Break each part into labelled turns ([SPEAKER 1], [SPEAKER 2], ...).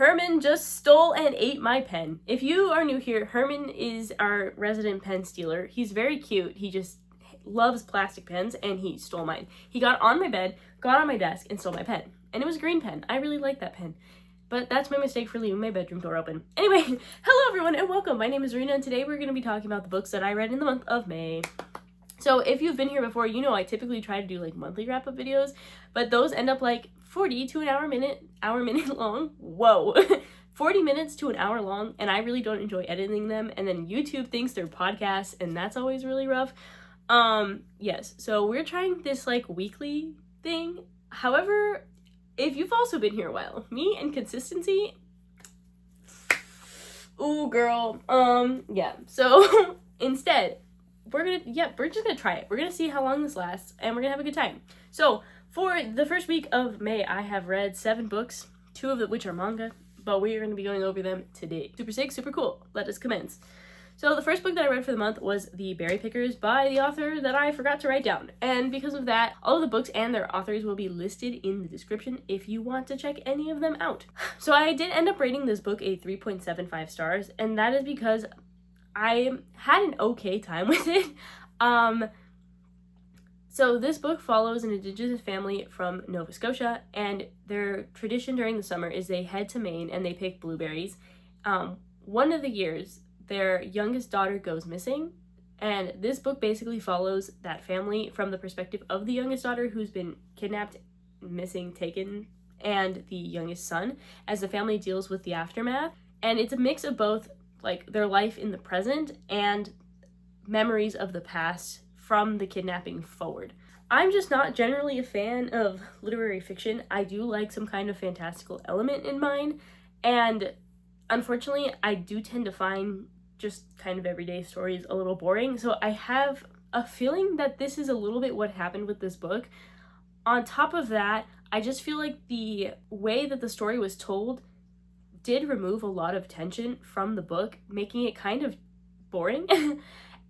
[SPEAKER 1] Herman just stole and ate my pen. If you are new here, Herman is our resident pen stealer. He's very cute. He just loves plastic pens, and he stole mine. He got on my bed, got on my desk, and stole my pen. And it was a green pen. I really like that pen. But that's my mistake for leaving my bedroom door open. Anyway, hello everyone and welcome. My name is Rena, and today we're going to be talking about the books that I read in the month of May. So if you've been here before, you know I typically try to do like monthly wrap-up videos, but those end up like 40 to an hour minute long. Whoa. 40 minutes to an hour long, and I really don't enjoy editing them, and then YouTube thinks they're podcasts, and that's always really rough. Yes, so we're trying this like weekly thing. However, if you've also been here a while, me and consistency, ooh girl, yeah, so instead, we're just gonna try it. We're gonna see how long this lasts, and we're gonna have a good time. So, for the first week of May, I have read 7 books, 2 of which are manga, but we are gonna be going over them today. Super sick, super cool. Let us commence. So the first book that I read for the month was The Berry Pickers by the author that I forgot to write down. And because of that, all of the books and their authors will be listed in the description if you want to check any of them out. So I did end up rating this book a 3.75 stars, and that is because I had an okay time with it. So this book follows an indigenous family from Nova Scotia, and their tradition during the summer is they head to Maine and they pick blueberries. One of the years, their youngest daughter goes missing, and this book basically follows that family from the perspective of the youngest daughter who's been kidnapped, missing, taken, and the youngest son, as the family deals with the aftermath. And it's a mix of both, like, their life in the present and memories of the past from the kidnapping forward. I'm just not generally a fan of literary fiction. I do like some kind of fantastical element in mine, and unfortunately, I do tend to find just kind of everyday stories a little boring, so I have a feeling that this is a little bit what happened with this book. On top of that, I just feel like the way that the story was told did remove a lot of tension from the book, making it kind of boring.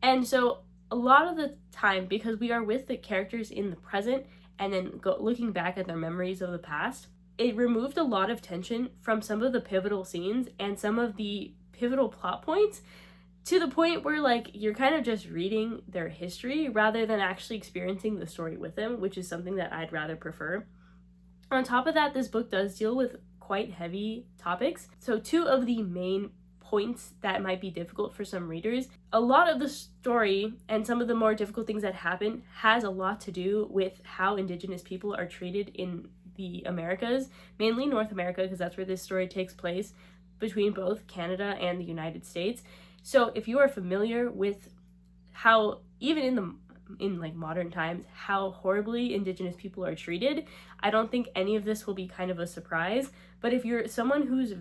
[SPEAKER 1] And so a lot of the time, because we are with the characters in the present and then looking back at their memories of the past, it removed a lot of tension from some of the pivotal scenes and some of the pivotal plot points, to the point where like you're kind of just reading their history rather than actually experiencing the story with them, which is something that I'd rather prefer. On top of that, this book does deal with quite heavy topics. So 2 of the main points that might be difficult for some readers, a lot of the story and some of the more difficult things that happen has a lot to do with how indigenous people are treated in the Americas, mainly North America, because that's where this story takes place, between both Canada and the United States. So if you are familiar with how, even in like modern times, how horribly indigenous people are treated, I don't think any of this will be kind of a surprise. But if you're someone who's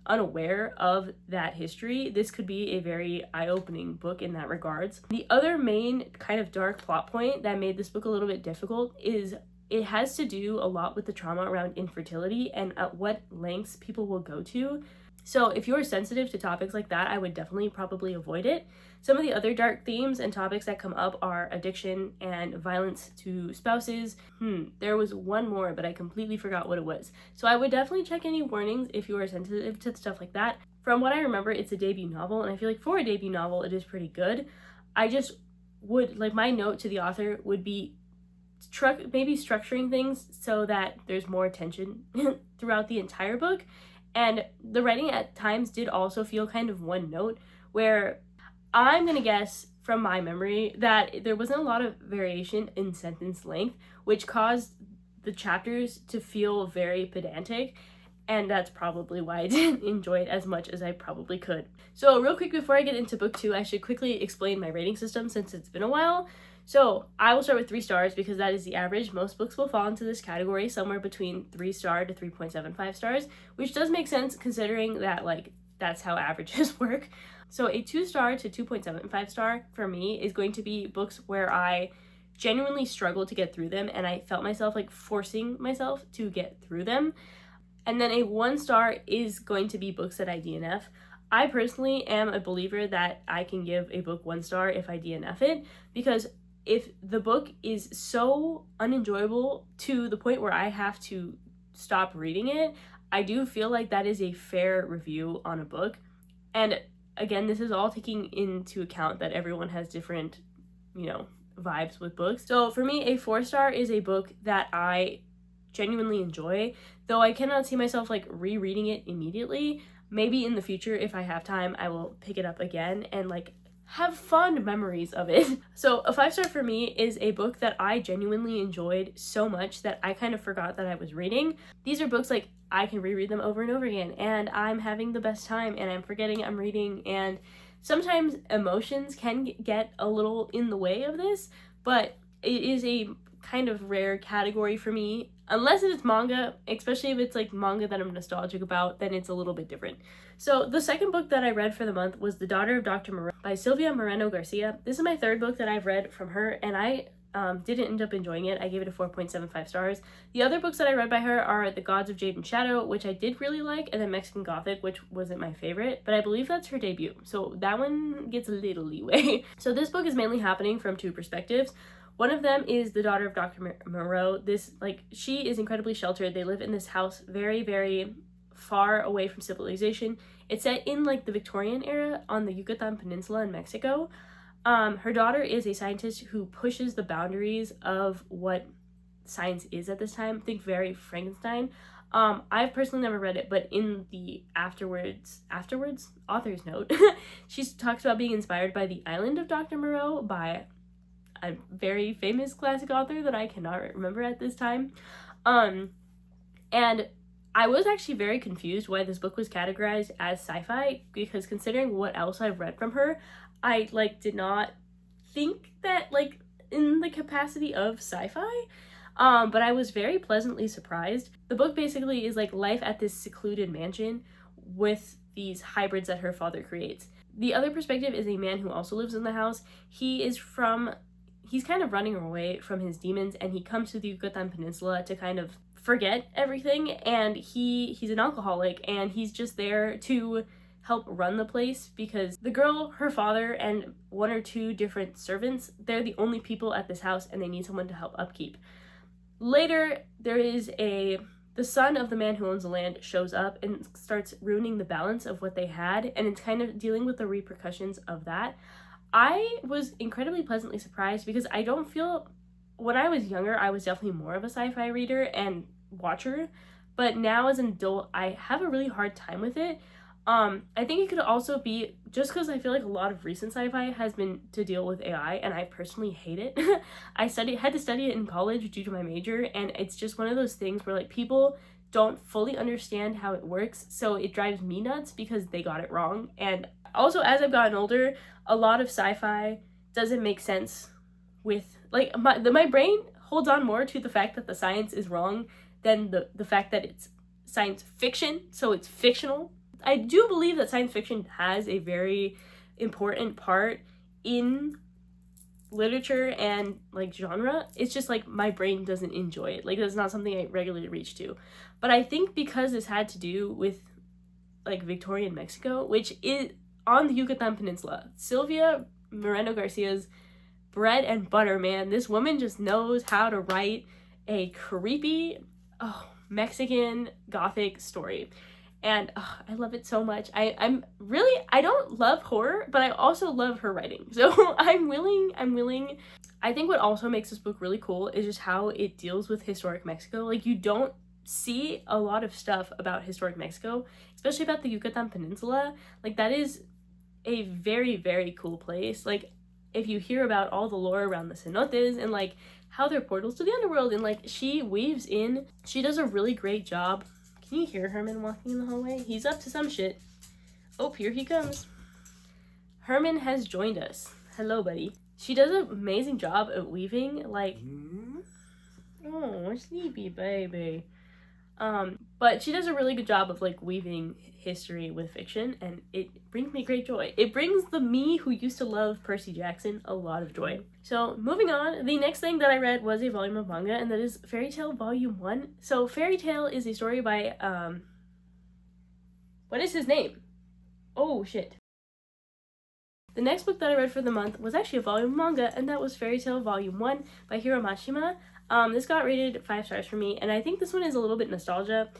[SPEAKER 1] unaware of that history, this could be a very eye-opening book in that regards. The other main kind of dark plot point that made this book a little bit difficult is it has to do a lot with the trauma around infertility and at what lengths people will go to. So if you're sensitive to topics like that, I would definitely probably avoid it. Some of the other dark themes and topics that come up are addiction and violence to spouses. There was one more, but I completely forgot what it was. So I would definitely check any warnings if you are sensitive to stuff like that. From what I remember, it's a debut novel, and I feel like for a debut novel, it is pretty good. I just would, like, my note to the author would be maybe structuring things so that there's more tension throughout the entire book. And the writing at times did also feel kind of one note, where I'm gonna guess from my memory that there wasn't a lot of variation in sentence length, which caused the chapters to feel very pedantic, and that's probably why I didn't enjoy it as much as I probably could. So real quick, before I get into book 2, I should quickly explain my rating system since it's been a while. So I will start with 3 stars because that is the average. Most books will fall into this category, somewhere between 3 star to 3.75 stars, which does make sense considering that, like, that's how averages work. So a 2 star to 2.75 star for me is going to be books where I genuinely struggled to get through them and I felt myself like forcing myself to get through them. And then a 1 star is going to be books that I DNF. I personally am a believer that I can give a book 1 star if I DNF it, because if the book is so unenjoyable to the point where I have to stop reading it, I do feel like that is a fair review on a book. And again, this is all taking into account that everyone has different, vibes with books. So for me, a 4-star is a book that I genuinely enjoy, though I cannot see myself like rereading it immediately. Maybe in the future, if I have time, I will pick it up again and like have fond memories of it. So a 5-star for me is a book that I genuinely enjoyed so much that I kind of forgot that I was reading. These are books like I can reread them over and over again, and I'm having the best time, and I'm forgetting I'm reading, and sometimes emotions can get a little in the way of this, but it is a kind of rare category for me, unless it's manga, especially if it's like manga that I'm nostalgic about, then it's a little bit different. So the second book that I read for the month was The Daughter of Dr. Moreau by Silvia Moreno-Garcia. This is my third book that I've read from her, and I didn't end up enjoying it. I gave it a 4.75 stars. The other books that I read by her are The Gods of Jade and Shadow, which I did really like, and then Mexican Gothic, which wasn't my favorite, but I believe that's her debut, so that one gets a little leeway. So this book is mainly happening from two perspectives. One of them is the daughter of Dr. Moreau. She is incredibly sheltered. They live in this house very, very far away from civilization. It's set in like the Victorian era on the Yucatan Peninsula in Mexico. Her daughter is a scientist who pushes the boundaries of what science is at this time. Think very Frankenstein. I've personally never read it, but in the afterwards author's note, she talks about being inspired by The Island of Dr. Moreau by a very famous classic author that I cannot remember at this time. And I was actually very confused why this book was categorized as sci-fi, because considering what else I've read from her, I did not think that in the capacity of sci-fi. But I was very pleasantly surprised. The book basically is like life at this secluded mansion with these hybrids that her father creates. The other perspective is a man who also lives in the house. He's kind of running away from his demons, and he comes to the Yucatan Peninsula to kind of forget everything, and he's an alcoholic, and he's just there to help run the place because the girl, her father, and one or two different servants, they're the only people at this house, and they need someone to help upkeep. Later, there is the son of the man who owns the land shows up and starts ruining the balance of what they had, and it's kind of dealing with the repercussions of that. I was incredibly pleasantly surprised because I don't feel, when I was younger, I was definitely more of a sci-fi reader and watcher, but now as an adult, I have a really hard time with it. I think it could also be just because I feel like a lot of recent sci-fi has been to deal with AI, and I personally hate it. I had to study it in college due to my major, and it's just one of those things where people don't fully understand how it works, so it drives me nuts because they got it wrong. And also, as I've gotten older, a lot of sci-fi doesn't make sense with my brain holds on more to the fact that the science is wrong than the fact that it's science fiction, so it's fictional. I do believe that science fiction has a very important part in literature and genre. It's just my brain doesn't enjoy it. That's not something I regularly reach to. But I think because this had to do with Victorian Mexico, which is on the Yucatan Peninsula, Silvia Moreno-Garcia's bread and butter, man. This woman just knows how to write a creepy Mexican Gothic story. And I love it so much. I don't love horror, but I also love her writing. So I'm willing. I think what also makes this book really cool is just how it deals with historic Mexico. You don't see a lot of stuff about historic Mexico, especially about the Yucatan Peninsula. That is a very, very cool place. If you hear about all the lore around the cenotes and how they're portals to the underworld, and she weaves in, she does a really great job. Can you hear Herman walking in the hallway? He's up to some shit. Oh, here he comes. Herman has joined us. Hello, buddy. She does an amazing job at weaving, oh, sleepy baby. But she does a really good job of weaving history with fiction, and it brings me great joy. It brings the me who used to love Percy Jackson a lot of joy. So moving on, the next thing that I read was a volume of manga, and that is Fairy Tail Volume 1. So Fairy Tail is a story by, what is his name? Oh shit. The next book that I read for the month was actually a volume of manga, and that was Fairy Tail Volume 1 by Hiro Mashima. This got rated 5 stars for me, and I think this one is a little bit nostalgia.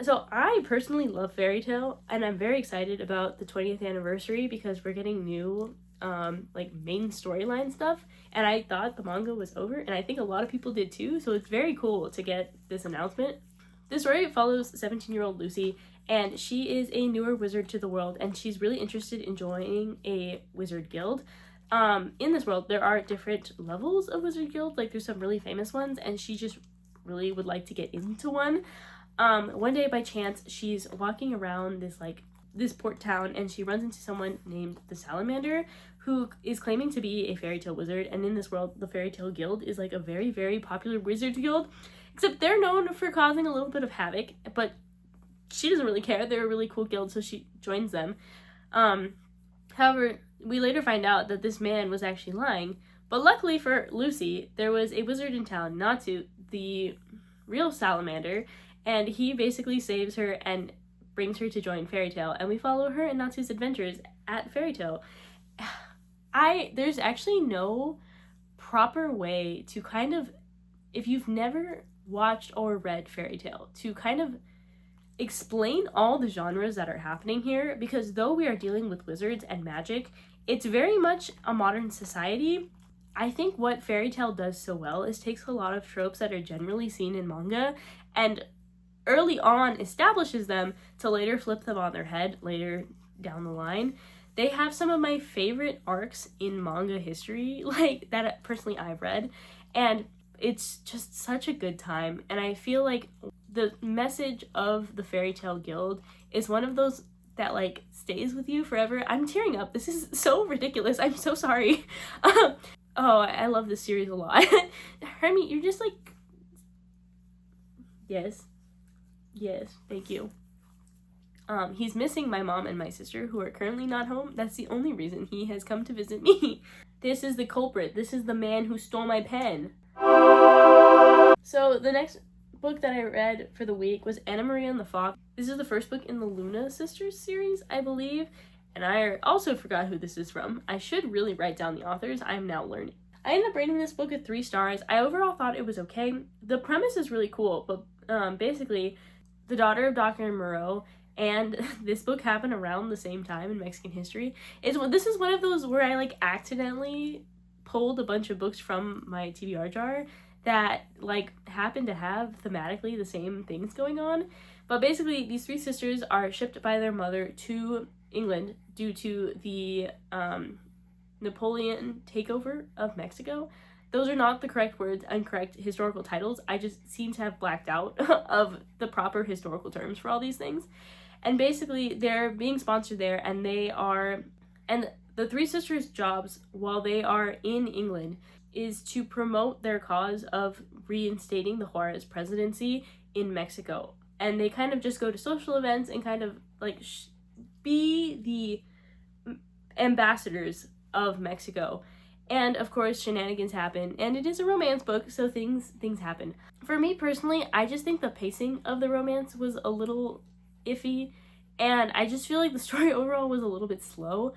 [SPEAKER 1] So I personally love Fairy Tail, and I'm very excited about the 20th anniversary because we're getting new like main storyline stuff, and I thought the manga was over, and I think a lot of people did too, so it's very cool to get this announcement. This story follows 17-year-old Lucy, and she is a newer wizard to the world, and she's really interested in joining a wizard guild. In this world, there are different levels of wizard guild, like there's some really famous ones, and she just really would like to get into one. One day by chance, she's walking around this port town, and she runs into someone named the Salamander, who is claiming to be a fairy tale wizard. And in this world, the Fairy Tale Guild is like a very, very popular wizard guild, except they're known for causing a little bit of havoc, but she doesn't really care. They're a really cool guild, so she joins them. However, we later find out that this man was actually lying, but luckily for Lucy, there was a wizard in town, Natsu, the real salamander, and he basically saves her and brings her to join Fairy Tale, and we follow her and Natsu's adventures at Fairy Tale. There's actually no proper way to kind of, if you've never watched or read Fairy Tale, to kind of explain all the genres that are happening here, because though we are dealing with wizards and magic, it's very much a modern society. I think what Fairy Tale does so well is takes a lot of tropes that are generally seen in manga and early on establishes them to later flip them on their head later down the line. They have some of my favorite arcs in manga history, like that personally I've read, and it's just such a good time. And I feel like the message of the Fairy Tale Guild is one of those that like stays with you forever. I'm tearing up. This is so ridiculous. I'm so sorry. Oh, I love this series a lot. Hermie, you're just like, yes, thank you. He's missing my mom and my sister, who are currently not home. That's the only reason he has come to visit me. This is the culprit. This is the man who stole my pen. So the next book that I read for the week was Anna Maria and the Fox. This is the first book in the Luna Sisters series, I believe, and I also forgot who this is from. I should really write down the authors. I am now learning. I ended up rating this book at 3 stars. I overall thought it was okay. The premise is really cool, but basically, the daughter of Dr. Moreau and this book happened around the same time in Mexican history. This is one of those where I like accidentally pulled a bunch of books from my TBR jar that like happen to have thematically the same things going on. But basically, these 3 sisters are shipped by their mother to England due to the Napoleon takeover of Mexico. Those are not the correct words and correct historical titles. I just seem to have blacked out of the proper historical terms for all these things. And basically, they're being sponsored there, and the 3 sisters' jobs while they are in England is to promote their cause of reinstating the Juarez presidency in Mexico. And they kind of just go to social events and kind of like be the ambassadors of Mexico. And of course, shenanigans happen, and it is a romance book, so things happen. For me personally, I just think the pacing of the romance was a little iffy, and I just feel like the story overall was a little bit slow.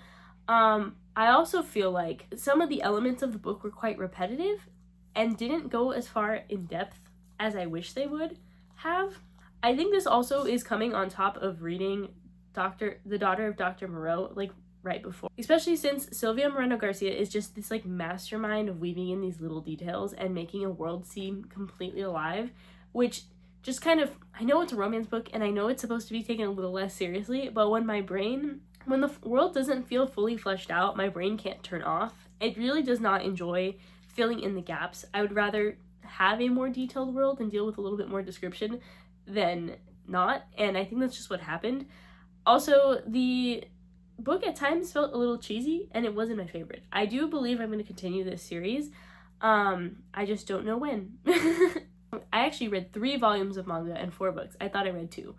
[SPEAKER 1] I also feel like some of the elements of the book were quite repetitive and didn't go as far in depth as I wish they would have. I think this also is coming on top of reading The Daughter of Dr. Moreau, like right before. Especially since Silvia Moreno-Garcia is just this like mastermind of weaving in these little details and making a world seem completely alive, which just kind of, I know it's a romance book and I know it's supposed to be taken a little less seriously, but when the world doesn't feel fully fleshed out, my brain can't turn off. It really does not enjoy filling in the gaps. I would rather have a more detailed world and deal with a little bit more description than not, and I think that's just what happened. Also, the book at times felt a little cheesy, and it wasn't my favorite. I do believe I'm going to continue this series. I just don't know when. I actually read 3 volumes of manga and 4 books. I thought I read 2.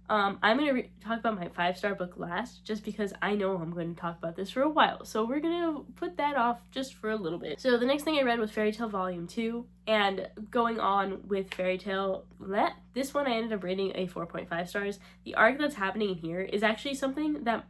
[SPEAKER 1] I'm going to talk about my 5-star book last, just because I know I'm going to talk about this for a while. So we're going to put that off just for a little bit. So the next thing I read was Fairy Tale Volume 2, and going on with Fairy Tale, this one I ended up rating a 4.5 stars. The arc that's happening in here is actually something that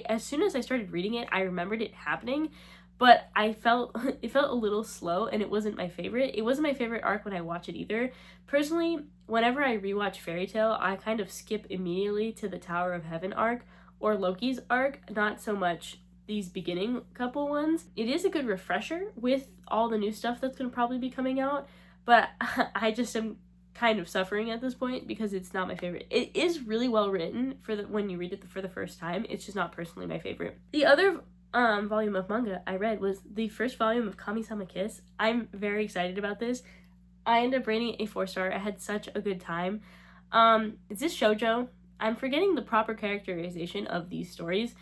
[SPEAKER 1] as soon as I started reading it, I remembered it happening, but it felt a little slow, and it wasn't my favorite. It wasn't my favorite arc when I watch it either. Personally, whenever I rewatch Fairy Tail, I kind of skip immediately to the Tower of Heaven arc or Loki's arc, not so much these beginning couple ones. It is a good refresher with all the new stuff that's going to probably be coming out, but I just am kind of suffering at this point because it's not my favorite. It is really well written when you read it for the first time. It's just not personally my favorite. The other volume of manga I read was the first volume of Kamisama Kiss. I'm very excited about this. I ended up rating it a 4-star. I had such a good time. Is this shoujo? I'm forgetting the proper characterization of these stories.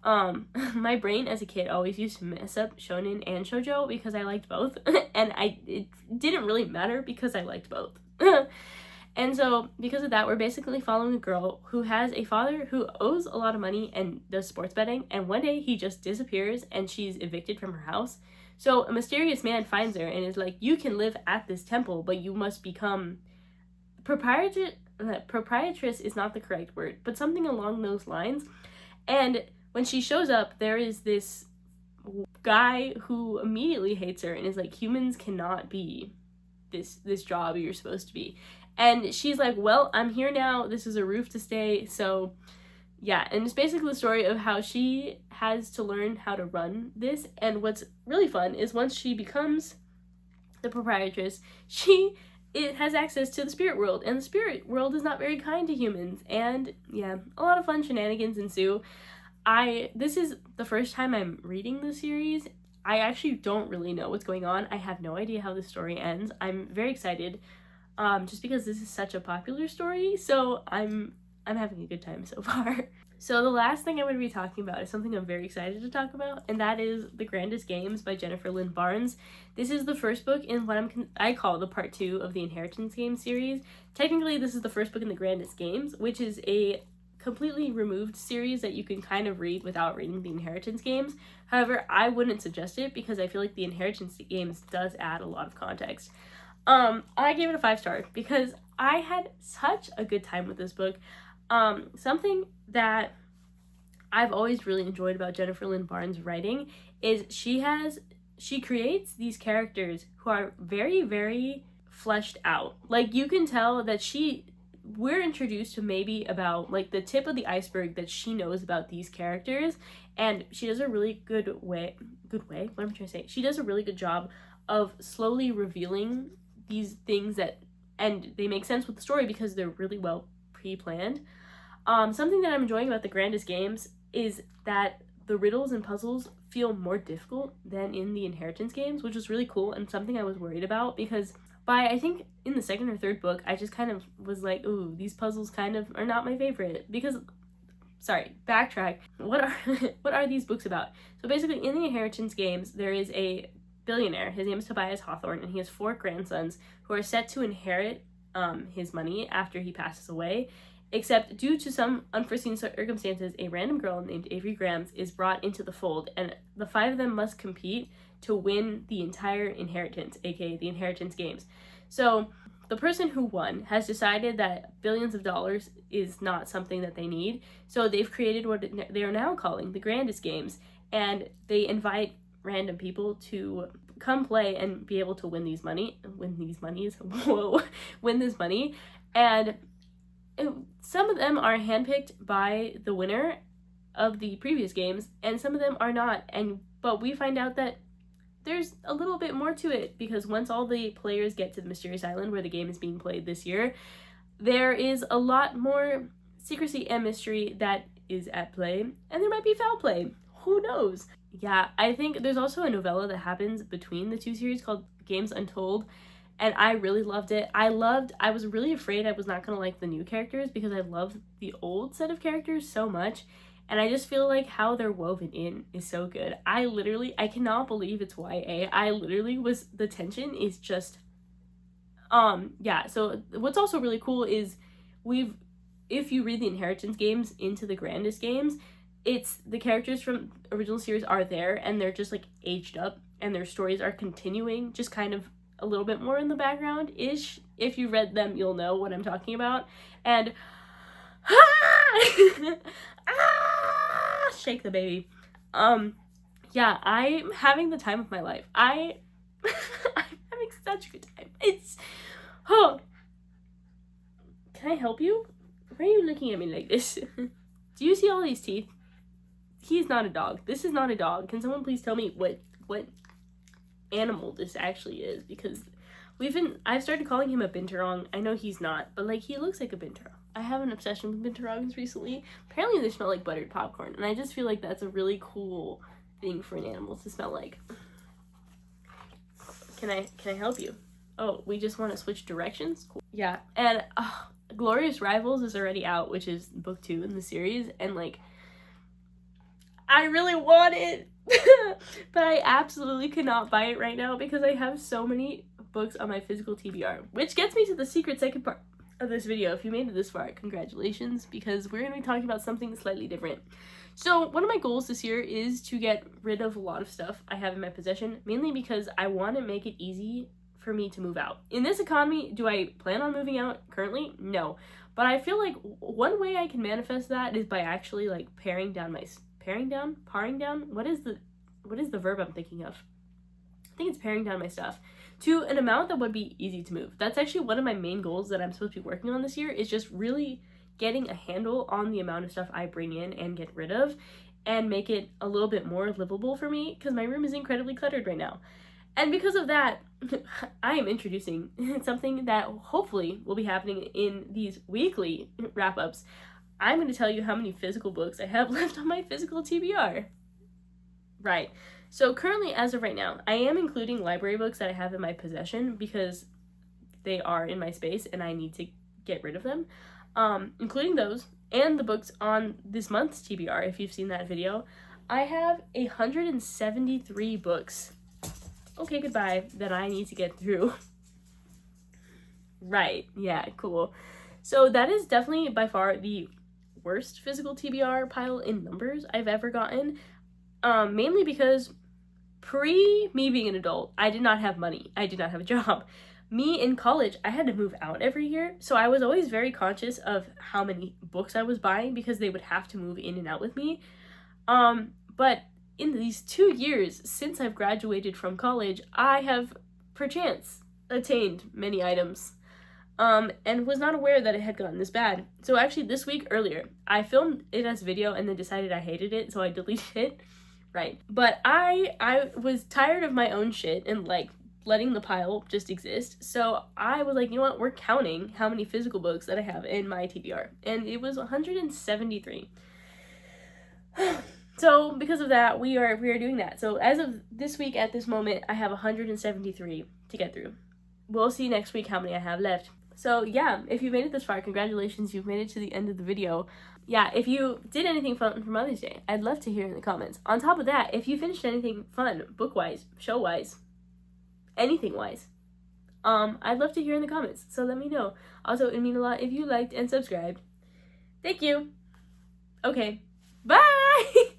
[SPEAKER 1] My brain as a kid always used to mess up shonen and shoujo because I liked both, and it didn't really matter because I liked both. And so because of that, we're basically following a girl who has a father who owes a lot of money and does sports betting, and one day he just disappears and she's evicted from her house. So a mysterious man finds her and is like, you can live at this temple, but you must become proprietress is not the correct word, but something along those lines. And when she shows up, there is this guy who immediately hates her and is like, humans cannot be this job you're supposed to be. And she's like, well, I'm here now. This is a roof to stay. So yeah, and it's basically the story of how she has to learn how to run this. And what's really fun is once she becomes the proprietress, it has access to the spirit world, and the spirit world is not very kind to humans. And yeah, a lot of fun shenanigans ensue. This is the first time I'm reading the series. I actually don't really know what's going on. I have no idea how the story ends. I'm very excited, just because this is such a popular story, so I'm having a good time so far. So the last thing I'm going to be talking about is something I'm very excited to talk about, and that is The Grandest Games by Jennifer Lynn Barnes. This is the first book in what I call the part 2 of the Inheritance Games series. Technically, this is the first book in The Grandest Games, which is a completely removed series that you can kind of read without reading the Inheritance Games. However, I wouldn't suggest it because I feel like the Inheritance Games does add a lot of context. I gave it a 5-star because I had such a good time with this book. Something that I've always really enjoyed about Jennifer Lynn Barnes' writing is she creates these characters who are very, very fleshed out. Like, you can tell that we're introduced to maybe about like the tip of the iceberg that she knows about these characters, and she does a really she does a really good job of slowly revealing these things and they make sense with the story because they're really well pre-planned. Something that I'm enjoying about The Grandest Games is that the riddles and puzzles feel more difficult than in the Inheritance Games, which is really cool and something I was worried about because I think in the second or third book, I just kind of was like, ooh, these puzzles kind of are not my favorite because, sorry, backtrack. What are these books about? So basically in the Inheritance Games, there is a billionaire. His name is Tobias Hawthorne, and he has 4 grandsons who are set to inherit his money after he passes away. Except due to some unforeseen circumstances, a random girl named Avery Grams is brought into the fold, and the 5 of them must compete to win the entire inheritance, aka the Inheritance Games. So the person who won has decided that billions of dollars is not something that they need, so they've created what they are now calling the Grandest Games, and they invite random people to come play and be able to win this money, and some of them are handpicked by the winner of the previous games, and some of them are not, but we find out that there's a little bit more to it, because once all the players get to the mysterious island where the game is being played this year, there is a lot more secrecy and mystery that is at play, and there might be foul play. Who knows? Yeah, I think there's also a novella that happens between the 2 series called Games Untold, and I really loved it. I was really afraid I was not going to like the new characters because I love the old set of characters so much, and I just feel like how they're woven in is so good. I cannot believe it's YA. The tension is just, yeah, so what's also really cool is if you read the Inheritance Games into the Grandest Games, it's the characters from original series are there, and they're just like aged up, and their stories are continuing, just kind of a little bit more in the background-ish. If you read them, you'll know what I'm talking about. And shake the baby. yeah, I'm having the time of my life. I'm having such a good time. It's, oh, can I help you? Why are you looking at me like this? Do you see all these teeth? He's not a dog. This is not a dog. Can someone please tell me what animal this actually is? Because I've started calling him a binturong. I know he's not, but like he looks like a binturong. I have an obsession with binturongs recently. Apparently they smell like buttered popcorn, and I just feel like that's a really cool thing for an animal to smell like. Can I help you? Oh, we just want to switch directions? Cool. Yeah, and Glorious Rivals is already out, which is book 2 in the series, and like I really want it, but I absolutely cannot buy it right now because I have so many books on my physical TBR, which gets me to the secret second part of this video. If you made it this far, congratulations, because we're going to be talking about something slightly different. So one of my goals this year is to get rid of a lot of stuff I have in my possession, mainly because I want to make it easy for me to move out. In this economy, do I plan on moving out currently? No. But I feel like one way I can manifest that is by actually like paring down? What is the verb I'm thinking of? I think it's paring down my stuff to an amount that would be easy to move. That's actually one of my main goals that I'm supposed to be working on this year, is just really getting a handle on the amount of stuff I bring in and get rid of, and make it a little bit more livable for me, because my room is incredibly cluttered right now. And because of that, I am introducing something that hopefully will be happening in these weekly wrap-ups. I'm going to tell you how many physical books I have left on my physical TBR. Right. So currently, as of right now, I am including library books that I have in my possession because they are in my space and I need to get rid of them. Including those and the books on this month's TBR, if you've seen that video. I have 173 books. Okay, goodbye, that I need to get through. Right. Yeah, cool. So that is definitely by far the worst physical TBR pile in numbers I've ever gotten. Mainly because me being an adult, I did not have money. I did not have a job. Me in college, I had to move out every year, so I was always very conscious of how many books I was buying because they would have to move in and out with me. But in these 2 years since I've graduated from college, I have perchance attained many items, and was not aware that it had gotten this bad. So actually this week earlier, I filmed it as a video and then decided I hated it, so I deleted it. Right. But I was tired of my own shit and like letting the pile just exist. So I was like, you know what? We're counting how many physical books that I have in my TBR. And it was 173. So because of that, we are doing that. So as of this week, at this moment, I have 173 to get through. We'll see next week how many I have left. So yeah, if you made it this far, congratulations, you've made it to the end of the video. Yeah, if you did anything fun for Mother's Day, I'd love to hear in the comments. On top of that, if you finished anything fun, book-wise, show-wise, anything-wise, I'd love to hear in the comments, so let me know. Also, it'd mean a lot if you liked and subscribed. Thank you. Okay, bye!